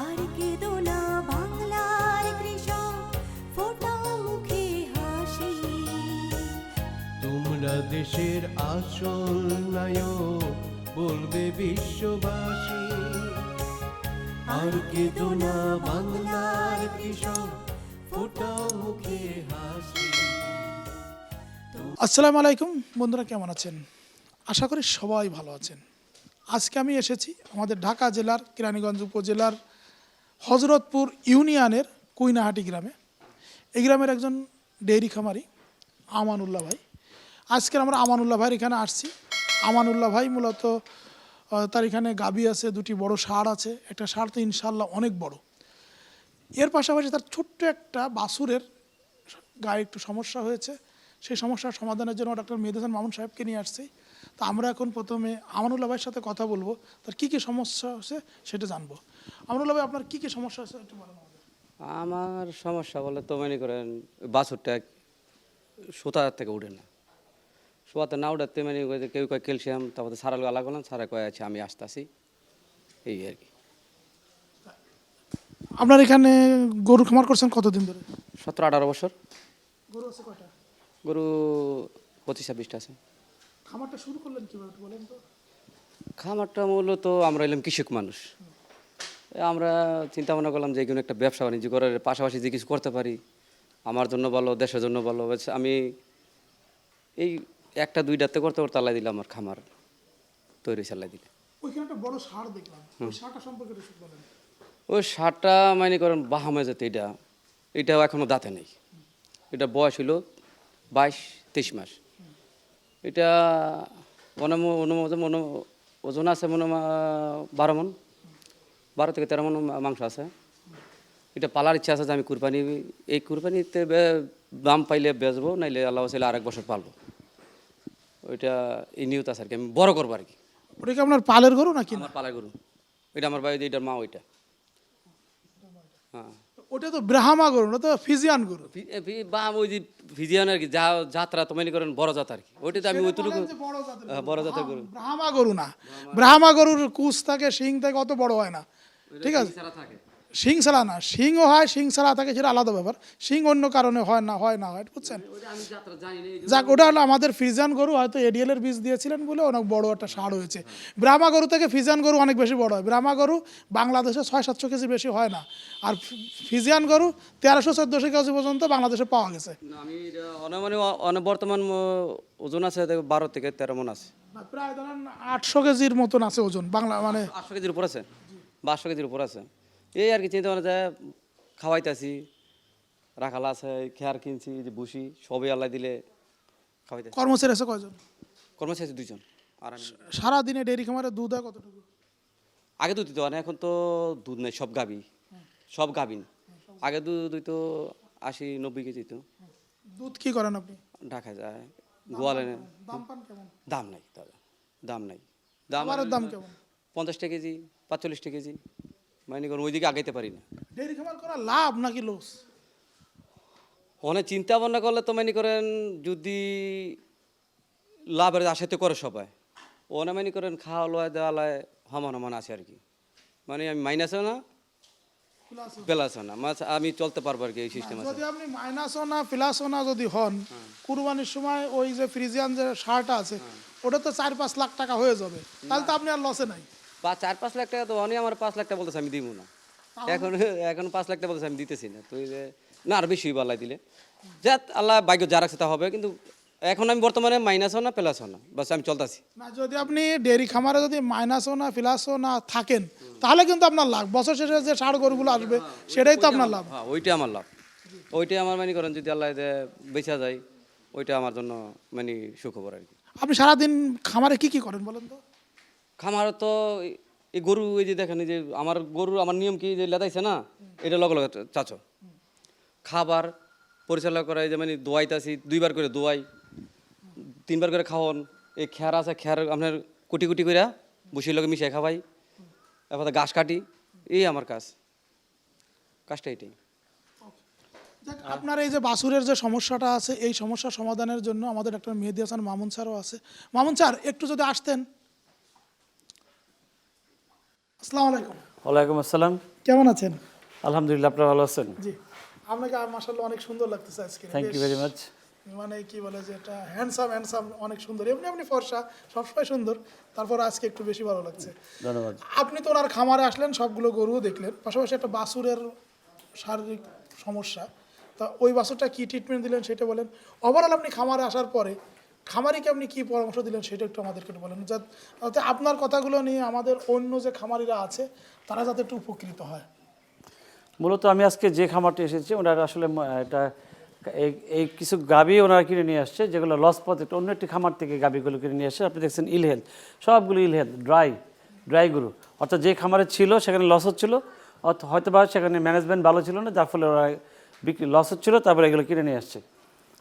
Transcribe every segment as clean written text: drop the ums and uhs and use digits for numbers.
আর কেঁদো না বাংলার কৃষক, ফোটাও মুখে হাসি। তোমরা দেশের আসল নায়ক, বলবে বিশ্ববাসী। আর কেঁদো না বাংলার কৃষক, ফোটাও মুখে হাসি। আসসালামু আলাইকুম বন্ধুরা, কেমন আছেন? আশা করি সবাই ভালো আছেন। আজকে আমি এসেছি আমাদের ঢাকা জেলার কেরানীগঞ্জ উপজেলার হযরতপুর ইউনিয়নের কুইনাহাটি গ্রামে। এই গ্রামের একজন ডেইরি খামারি আমানুল্লাহ ভাই। আজকে আমরা আমানুল্লাহ ভাইয়ের এখানে আসছি। আমানুল্লাহ ভাই মূলত তার এখানে গাভী আছে, দুটি বড় ষাঁড় আছে। একটা ষাঁড় তো ইনশাল্লাহ অনেক বড়। এর পাশাপাশি তার ছোট্ট একটা বাছুরের গায়ে একটু সমস্যা হয়েছে। সেই সমস্যার সমাধানের জন্য ডক্টর মেহেদি মামুন সাহেবকে নিয়ে আসছি। তো আমরা এখন প্রথমে আমানুল্লাহ ভাইয়ের সাথে কথা বলবো, তার কী কী সমস্যা হচ্ছে সেটা জানবো। আমানুল্লাহ ভাই, আপনার কী কী সমস্যা হচ্ছে একটু বলেন আমাদের। আমার সমস্যা বলে তো মনে করেন বাছুরটা সুতা থেকে উঠে না, শোয়াতে না উঠাতে মানে কেউ কয় ক্যালসিয়াম, তারপরে সারাল গালা করলাম, সারা কয়ে আছে আমি আসতেছি, এই আর কি। আপনার এখানে গরু খামার করছেন কতদিন ধরে? 17-18 বছর। গরু আছে কয়টা? গরু 25-26টা আছে। খামারটা শুরু করলেন কীভাবে একটু বলেন তো। খামারটা মূলত আমরা এলাম কৃষক মানুষ, আমরা চিন্তা ভাবনা করলাম যে কোনো একটা ব্যবসা বাণিজ্য করার পাশাপাশি যে কিছু করতে পারি আমার জন্য ভালো, দেশের জন্য ভালো। আমি এই একটা দুইটাতে করতে করতে আল্লাহ দিলাম আমার খামার তৈরি চালাই দিলে। ওইখানে একটা বড় ষাঁড় দেখলাম, ওই ষাঁড়টা সম্পর্কে একটু বলেন। ওই ষাঁড়টা মানে করেন বাহামে যেতে, এটাও এখনও দাঁতে নেই। এটা বয়স হলো 22-23 মাস। এটা ওজন আছে 12 মণ, 12 থেকে 13 মণ মাংস আছে। এটা পালার ইচ্ছা আছে যে আমি কুরবানি, এই কুরবানিতে দাম পাইলে বেচবো, নাইলে আল্লাহ চাইলে আরেক বছর পালবো। ওইটা এই নিয়ত আছে আর কি, আমি বড় করবো আর কি। ওটা কি আপনার পালের গরু নাকি? আমার পালার গরু, এটা আমার বাড়িতে, এটার মা ওইটা। হ্যাঁ, ওটা তো ব্রাহ্মা গরু, ওটা তো ফিজিয়ান গরু। বা ওই যে ফিজিয়ান আর কি, যা যাত্রা তো মনে করেন বড় জাত আর কি। ওইটাতে আমি ওইটুকু বড় জাতের গরু। ব্রাহ্মা গরু না, ব্রাহ্মা গরুর কুচ থাকে, শিং থাকে, অত বড় হয় না। ঠিক আছে, শিং ছাড়া না, শিংও হয়, শিং ছাড়া থাকে, সেটা আলাদা ব্যাপার। শিং অন্য কারণে হয় না বুঝছেন। যাক, ওটা হলো আমাদের ফ্রিজিয়ান গরু, হয়তো এডিএল এর বীজ দিয়েছিলেন বলে অনেক বড় একটা ষাঁড় হয়েছে। ব্রাহ্মা গরু থেকে ফ্রিজিয়ান গরু অনেক বেশি বড় হয়। ব্রাহ্মা গরু বাংলাদেশে 600-700 কেজি বেশি হয় না, আর ফ্রিজিয়ান গরু 1300-1400 কেজি পর্যন্ত বাংলাদেশে পাওয়া গেছে। আমি মানে বর্তমান ওজন আছে 12 থেকে 13 মণ আছে, প্রায় ধরেন 800 কেজির মতন আছে ওজন, বাংলা মানে 800 কেজির উপর আছে, 500 কেজির উপর আছে। এই আর কি চিন্তা ভাবনা যায়, খাওয়াইতেছি, রাখালা আছে, খেয়ার কিনছি, যে ভুসি সবই আল্লাহ দিলে খাওয়াইতেছি। কর্মচারী আছে কয়জন? কর্মচারী আছে 2জন। আর সারাদিনে ডেয়ারি খামারে দুধ হয় কতটুকু? আগে দুধ দিত না, এখন তো দুধ নেই, সব গাভী, সব গাভিন। আগে দুধ দিত 80-90 কেজি তো। দুধ কি করেন আপনি? ঢাকা যায়, গোয়ালে। দাম পান কেমন? দাম নাই দাদা, দাম নাই। খাবারের দাম কেমন? 50 টাকা কেজি, 45 টাকা কেজি, মানে ওই দিকে আগাইতে পারি না। ডেয়ারি খামার করা লাভ নাকি লস? অনেক চিন্তা ভাবনা করলে তো মনে করেন যদি লাভের আশাতে করে সবাই, অনেক মনে করেন খাওয়া লয় দেওয়া লয় সমান আছে আর কি। মানে আমি মাইনাসও না প্লাসও না, আমি চলতে পারবো আর কি, এই সিস্টেম আছে। যদি আপনি মাইনাসও না প্লাসও না যদি হন, কুরবানির সময় ওই যে ফ্রিজিয়ান যে ষাঁড়টা আছে ওটা তো 4-5 লাখ টাকা হয়ে যাবে, তাহলে তো আপনি আর লসে নাই। 4-5 লাখ টাকা তো অনেক, আমার 5 লাখ টাকা বলতেছে আমি দিব না, এখন 5 লাখ টাকা বলতেছে আমি দিতেছি না। তো না আর বেশি বালাই দিলে যা আল্লাহ ভাগ্য যা রাখছে তা হবে, কিন্তু এখন আমি বর্তমানে মাইনাসও না প্লাসও না, বাস আমি চলতেছি। না, যদি আপনি ডেয়ারি খামারে যদি মাইনাসও না প্লাসও না থাকেন, তাহলে কিন্তু আপনার লাভ। বছর শেষে যে ষাঁড় গরুগুলো আসবে সেটাই তো আপনার লাভ। হ্যাঁ, ওইটাই আমার লাভ, ওইটাই আমার মানে করেন যদি আল্লাহ বেচা যায়, ওইটা আমার জন্য মানে সুখবর আর কি। আপনি সারাদিন খামারে কি কি করেন বলেন তো? খামার তো এই গরু, এই যে দেখেন, এই যে আমার গরু, আমার নিয়ম কি যে লেদাইছে না, এটা লগে লগে চাচো খাবার পরিচালনা করাই, যে মানে দোয়াইতেছি 2 বার করে দোয়াই, 3 বার করে খাওয়ান। এই খেয়ার আছে, খেয়ার আপনার কুটি কুটি করে বসির লগে মিশিয়ে খাওয়াই, এরপর ঘাস কাটি, এই আমার কাজটা এটাই। আপনার এই যে বাছুরের যে সমস্যাটা আছে, এই সমস্যার সমাধানের জন্য আমাদের ডক্টর মেহেদি মামুন স্যারও আছে। মামুন স্যার, একটু যদি আসতেন। আসসালামু আলাইকুম। ওয়ালাইকুম আসসালাম। কেমন আছেন? আলহামদুলিল্লাহ, আপনারা ভালো আছেন? জি, আপনাকে মাশাআল্লাহ অনেক সুন্দর লাগতেছে আজকে। Thank you very much. মানে কি বলে যে এটা হ্যান্ডসাম অনেক সুন্দর, এমনি আপনি ফর্সা সবসময় সুন্দর, তারপর আজকে একটু বেশি ভালো লাগছে। ধন্যবাদ। আপনি তো ওনার খামারে আসলেন, সবগুলো গরুও দেখলেন, পাশাপাশি একটা বাছুরের শারীরিক সমস্যা, তা ওই বাছুরটা কি ট্রিটমেন্ট দিলেন সেটা বলেন। ওভারঅল আপনি খামারে আসার পরে খামারিকে আপনি কি পরামর্শ দিলেন সেটা একটু আমাদেরকে একটু বলেন, যাতে আপনার কথাগুলো নিয়ে আমাদের অন্য যে খামারিরা আছে তারা যাতে একটু উপকৃত হয়। মূলত আমি আজকে যে খামারটি এসেছি ওনারা আসলে এটা এই কিছু গাভী ওনারা কিনে নিয়ে আসছে, যেগুলো লস পথে অন্য একটি খামার থেকে গাভীগুলো কিনে নিয়ে আসছে। আপনি দেখছেন ইল হেলথ, সবগুলো ইল হেলথ, ড্রাই গরু, অর্থাৎ যে খামারে ছিল সেখানে লস হচ্ছিলো, হয়তো বা সেখানে ম্যানেজমেন্ট ভালো ছিল না, যার ফলে ওরা বিক্রি লস হচ্ছিলো, তারপরে এগুলো কিনে নিয়ে আসছে।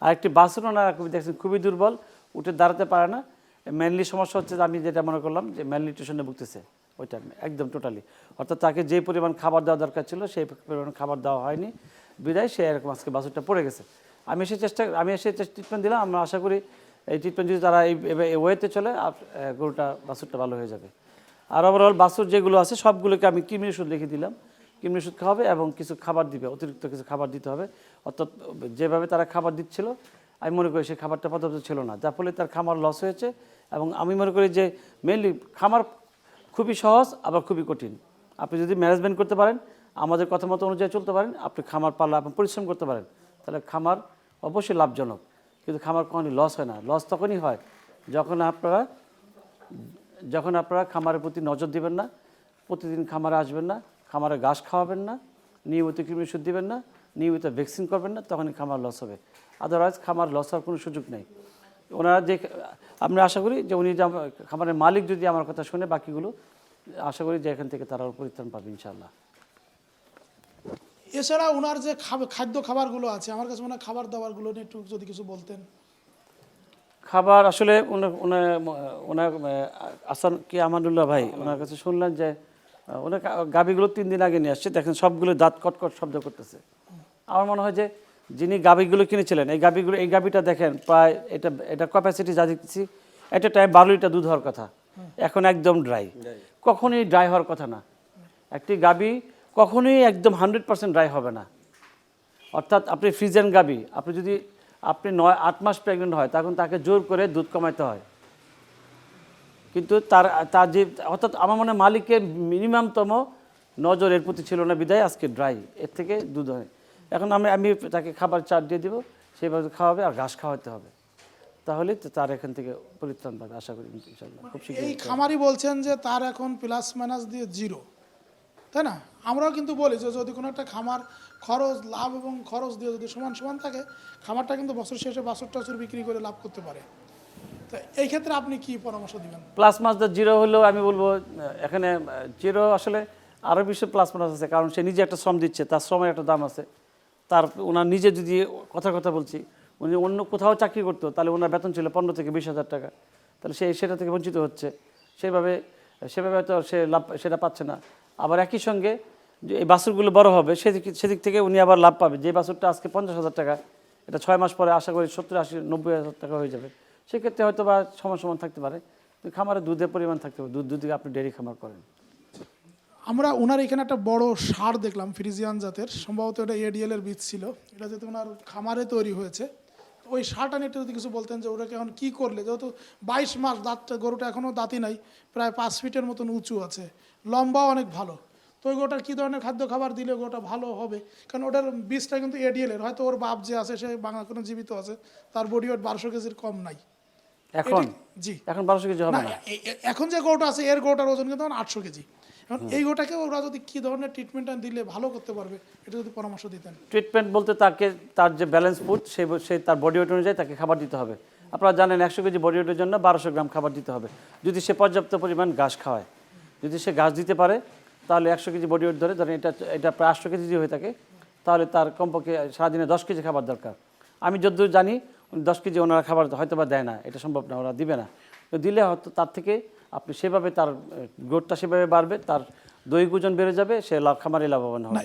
আর একটি বাছুর ওনারা দেখছেন খুবই দুর্বল, উঠে দাঁড়াতে পারে না। মেনলি সমস্যা হচ্ছে যে আমি যেটা মনে করলাম যে ম্যালনিউট্রিশনে ভুগতেছে, ওইটা একদম টোটালি, অর্থাৎ তাকে যে পরিমাণ খাবার দেওয়া দরকার ছিল সেই পরিমাণ খাবার দেওয়া হয়নি, বিদায় সে এরকম আজকে বাছুরটা পড়ে গেছে। আমি এসে ট্রিটমেন্ট দিলাম। আমরা আশা করি এই ট্রিটমেন্ট যদি তারা এই ওয়েতে চলে গরুটা বাছুরটা ভালো হয়ে যাবে। আর ওভারঅল বাছুর যেগুলো আছে সবগুলোকে আমি কৃমি ওষুধ লিখে দিলাম, কৃমি ওষুধ খাওয়াবে এবং কিছু খাবার দিবে, অতিরিক্ত কিছু খাবার দিতে হবে। অর্থাৎ যেভাবে তারা খাবার দিচ্ছিল আমি মনে করি সেই খাবারটা পর্যাপ্ত ছিল না, যার ফলে তার খামার লস হয়েছে। এবং আমি মনে করি যে মেনলি খামার খুবই সহজ আবার খুবই কঠিন। আপনি যদি ম্যানেজমেন্ট করতে পারেন, আমাদের কথা মতো অনুযায়ী চলতে পারেন, আপনি খামার পাল্লা আপনি পরিশ্রম করতে পারেন, তাহলে খামার অবশ্যই লাভজনক। কিন্তু খামার কখনই লস হয় না। লস তখনই হয় যখন আপনারা খামারের প্রতি নজর দিবেন না, প্রতিদিন খামারে আসবেন না, খামারে ঘাস খাওয়াবেন না, নিয়মিত কৃমি ওষুধ দিবেন না, নিয়মিত ভ্যাকসিন করবেন না, তখনই খামার লস হবে। আদারওয়াইজ খামার লস হওয়ার কোনো সুযোগ নেই। ওনারা যে আমরা আশা করি যে উনি যে খামারের মালিক যদি আমার কথা শুনে, বাকিগুলো আশা করি যে এখান থেকে তারা পরিত্রাণ পাবে ইনশাআল্লাহ। এছাড়া ওনার যে খাদ্য খাবারগুলো আছে, আমার কাছে মনে হয় খাবার দাবারগুলো নিয়ে একটু যদি কিছু বলতেন। খাবার আসলে ওনার আসান কি আমানুল্লাহ ভাই, ওনার কাছে শুনলেন যে ওনার গাভীগুলো 3 দিন আগে নিয়ে আসছে, দেখেন সবগুলো দাঁত কটকট শব্দ করতেছে। আমার মনে হয় যে যিনি গাভীগুলো কিনেছিলেন, এই গাভীটা দেখেন প্রায় এটা ক্যাপাসিটি যা দেখছি একটা টাইম 12 লিটার দুধ হওয়ার কথা, এখন একদম ড্রাই। কখনোই ড্রাই হওয়ার কথা না। একটি গাভী কখনোই একদম 100% ড্রাই হবে না। অর্থাৎ আপনি ফ্রিজেন গাভী, আপনি 9-8 মাস প্রেগনেন্ট হয়, তখন তাকে জোর করে দুধ কমাইতে হয়। কিন্তু তার যে অর্থাৎ আমার মনে হয় মালিকের মিনিমামতম নজর এর প্রতি ছিল না, বিদায় আজকে ড্রাই, এর থেকে দুধ হয়। এখন আমি তাকে খাবার চার দিয়ে দিব, সেইভাবে খাওয়াবে আর ঘাস খাওয়াতে হবে, তাহলে তার এখান থেকে পরিত্রাণ পাবে আশা করি ইনশাআল্লাহ। খুব শীঘ্রই এই খামারি বলছেন যে তার এখন প্লাস মাইনাস দিয়ে 0, তাই না? আমরাও কিন্তু বলি যে যদি কোনো একটা খামার লাভ এবং খরচ দিয়ে যদি সমান সমান থাকে, খামারটা কিন্তু বছর শেষে বাছুর টাছুর বিক্রি করে লাভ করতে পারে। তো এই ক্ষেত্রে আপনি কি পরামর্শ দিবেন? প্লাস মাস দা 0 হলেও আমি বলবো এখানে 0 আসলে আরও বেশি প্লাস মাইনাস আছে, কারণ সে নিজে একটা শ্রম দিচ্ছে, তার শ্রমের একটা দাম আছে। ওনার নিজে যদি কথা বলছি, উনি অন্য কোথাও চাকরি করতো, তাহলে ওনার বেতন ছিল 15 থেকে 20,000 টাকা, তাহলে সেটা থেকে বঞ্চিত হচ্ছে। সেভাবে হয়তো সে লাভ সেটা পাচ্ছে না। আবার একই সঙ্গে যে এই বাছুরগুলো বড় হবে, সেদিক থেকে উনি আবার লাভ পাবে। যে বাছুরটা আজকে 50,000 টাকা, এটা 6 মাস পরে আশা করি 70, 80, 90,000 টাকা হয়ে যাবে। সেক্ষেত্রে হয়তো বা সমান থাকতে পারে। খামারে দুধের পরিমাণ থাকতে হবে, দুধ আপনি ডেয়ারি খামার করেন। আমরা ওনার এখানে একটা বড় সার দেখলাম ফ্রিজিয়ান জাতের, সম্ভবত এটা এডিএল এর বীজ ছিল, এটা যেহেতু ওনার খামারে তৈরি হয়েছে, ওই সারটা নিয়ে একটু যদি কিছু বলতেন যে ওটাকে এখন কী করলে, যেহেতু 22 মাস গরুটা এখনও দাঁতই নাই, প্রায় 5 ফিটের মতন উঁচু আছে, লম্বাও অনেক ভালো, তো ওই গোটার কী ধরনের খাদ্য খাবার দিলে গোটা ভালো হবে? কারণ ওটার বীজটা কিন্তু এডিএল এর, হয়তো ওর বাপ যে আছে সে বাংলা কোনো জীবিত আছে, তার বডি ওয়েট 1200 কেজির কম নাই এখন। জি, এখন 1200 কেজি হবে না। এখন যে গরুটা আছে এর গরুটার ওজন কিন্তু 800 কেজি। এখন এই গোটাকে ওরা যদি কী ধরনের ট্রিটমেন্ট দিলে ভালো করতে পারবে, এটা যদি পরামর্শ দিতেন। ট্রিটমেন্ট বলতে তার যে ব্যালেন্স ফুড, সে তার বডি ওয়েট অনুযায়ী তাকে খাবার দিতে হবে। আপনারা জানেন 100 কেজি বডি ওয়েটের জন্য 1200 গ্রাম খাবার দিতে হবে, যদি সে পর্যাপ্ত পরিমাণ ঘাস খাওয়ায়। যদি সে ঘাস দিতে পারে তাহলে 100 কেজি বডি ওয়েট ধরেন এটা প্রায় 800 কেজি যদি হয়ে থাকে, তাহলে তার কমপক্ষে সারাদিনে 10 কেজি খাবার দরকার। আমি যতদূর জানি 10 কেজি ওনারা খাবার হয়তো বা দেয় না, এটা সম্ভব না, ওরা দিবে না। তো দিলে হয়তো তার থেকে আপনি সেভাবে তার গ্রোথটা সেভাবে বাড়বে, তার দৈহিক ওজন বেড়ে যাবে, সে খামারে লাভবান হবে।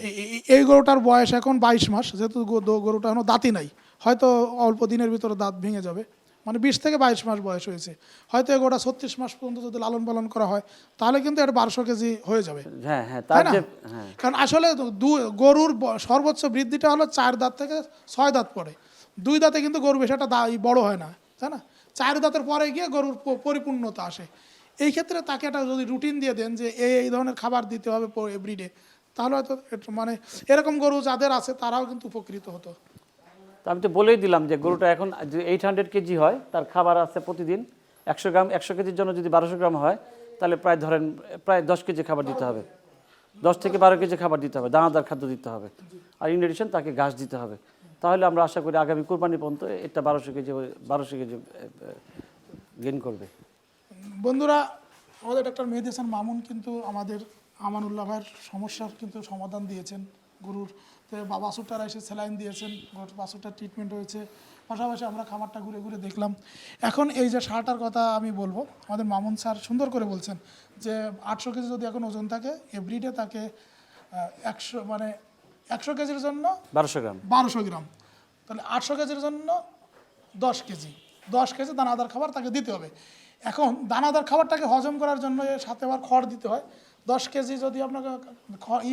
এই গরুটার বয়স এখন 22 মাস, যেহেতু গরুটা এখনো দাঁতই নাই, হয়তো অল্প দিনের ভিতরে দাঁত ভেঙে যাবে, মানে 20 থেকে 22 মাস বয়স হয়েছে, হয়তো এই গরুটা 36 মাস পর্যন্ত যদি লালন পালন করা হয় তাহলে কিন্তু এটা 1200 কেজি হয়ে যাবে। হ্যাঁ হ্যাঁ, তাই তার না? যে হ্যাঁ কারণ আসলে গরুর সর্বোচ্চ বৃদ্ধিটা হলো 4 দাঁত থেকে 6 দাঁত পরে। 2 দাঁতে কিন্তু গরু বেশ একটা বড় হয় না, তাই না? 4 দাঁতের পরে গিয়ে গরুর পরিপূর্ণতা আসে। এই ক্ষেত্রে তাকে একটা যদি রুটিন দিয়ে দেন যে এই ধরনের খাবার দিতে হবে এভরিডে, তাহলে হয়তো মানে এরকম গরু যাদের আছে তারাও কিন্তু উপকৃত হতো। তো আমি তো বলেই দিলাম যে গরুটা এখন যে 800 কেজি হয়, তার খাবার আছে প্রতিদিন 100 গ্রাম। 100 কেজির জন্য যদি 1200 গ্রাম হয় তাহলে প্রায় ধরেন প্রায় 10 কেজি খাবার দিতে হবে, 10 থেকে 12 কেজি খাবার দিতে হবে, দানাদার খাদ্য দিতে হবে, আর ইন এডিশন তাকে ঘাস দিতে হবে। তাহলে আমরা আশা করি আগামী কোরবানি পর্যন্ত এটা 1200 কেজি গেইন করবে। বন্ধুরা, আমাদের ডাক্তার মেহেদী হাসান মামুন কিন্তু আমাদের আমানুল্লাহ ভাইয়ের সমস্যার কিন্তু সমাধান দিয়েছেন। গরুর বাছুরটারা এসে স্যালাইন দিয়েছেন, বাছুরটার ট্রিটমেন্ট হয়েছে, পাশাপাশি আমরা খামারটা ঘুরে ঘুরে দেখলাম। এখন এই যে সারটার কথা আমি বলবো, আমাদের মামুন স্যার সুন্দর করে বলছেন যে 800 কেজি যদি এখন ওজন থাকে, এভরিডে তাকে 100 কেজির জন্য 1200 গ্রাম, 1200 গ্রাম, তাহলে 800 কেজির জন্য 10 কেজি দানাদার খাবার তাকে দিতে হবে। এখন দানাদার খাবারটাকে হজম করার জন্য সাথে আবার খড় দিতে হয়। 10 কেজি যদি আপনাকে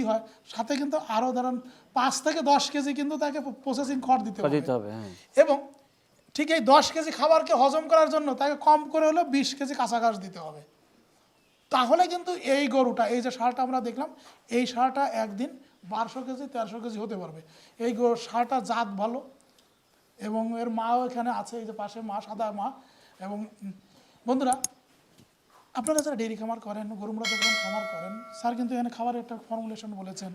হয়, সাথে কিন্তু আরও ধরেন 5 থেকে 10 কেজি কিন্তু তাকে প্রসেসিং খড় দিতে হবে। এবং ঠিক এই 10 কেজি খাবারকে হজম করার জন্য তাকে কম করে হলেও 20 কেজি কাঁচা ঘাস দিতে হবে। তাহলে কিন্তু এই গরুটা, এই যে সারটা আমরা দেখলাম, এই সারটা একদিন 1200 কেজি 1300 কেজি হতে পারবে। এই সারটা জাত ভালো এবং এর মাও এখানে আছে, এই যে পাশে মা, সাদা মা। এবং বন্ধুরা, আপনারা যারা ডেইরি খামার করেন, গরুমরা যখন খামার করেন, স্যার কিন্তু এখানে খাবারের একটা ফর্মুলেশন বলেছেন।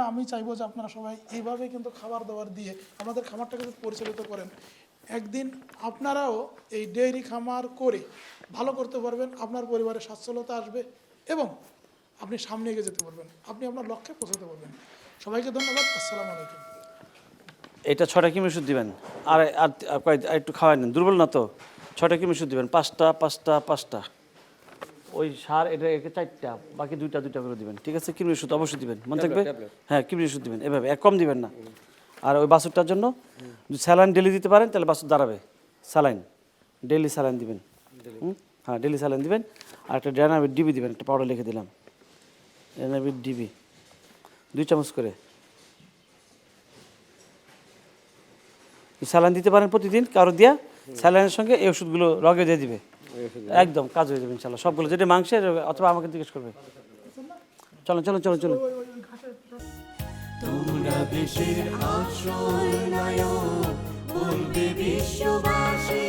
আমি চাইবো যে আপনারা সবাই এইভাবে কিন্তু খাবার দাবার দিয়ে আমাদের খামারটাকে পরিচালিত করেন। একদিন আপনারাও এই ডেইরি খামার করে ভালো করতে পারবেন, আপনার পরিবারের সচ্ছলতা আসবে এবং আপনি সামনে এগিয়ে যেতে পারবেন, আপনি আপনার লক্ষ্যে পৌঁছাতে পারবেন। সবাইকে ধন্যবাদ। আসসালামু আলাইকুম। এটা 6টা কিমি ওষুধ দিবেন, আর একটু খাওয়াই নেন, দুর্বল না তো। 6টা কিমি ওষুধ দিবেন, 5টা। ওই সার এটা 4টা, বাকি 2টা করে দিবেন, ঠিক আছে? কিমি ওষুধ অবশ্যই দিবেন, মনে থাকবে। হ্যাঁ, কিমি ওষুধ দিবেন এভাবে, কম দিবেন না। আর ওই বাছুরটার জন্য যদি স্যালাইন ডেলি দিতে পারেন তাহলে বাছুর দাঁড়াবে। স্যালাইন ডেলি স্যালাইন দিবেন, হ্যাঁ ডেলি স্যালাইন দিবেন। আর একটা ড্যানাবিট ডিবি দিবেন, একটা পাউডার লিখে দিলাম, ড্যানাবিট ডিবি 2 চামচ করে। স্যালাইন দিতে পারেন প্রতিদিন কারো দিয়া, স্যালাইনের সঙ্গে এই ওষুধগুলো রগে দিয়ে দিবে, একদম কাজ হয়ে যাবে ইনশাল্লাহ সবগুলো। যেটা মাংসের, অথবা আমাকে জিজ্ঞেস করবে। চলো। তোমরা দেশের আসল নায়ক, বলবে বিশ্ববাসী।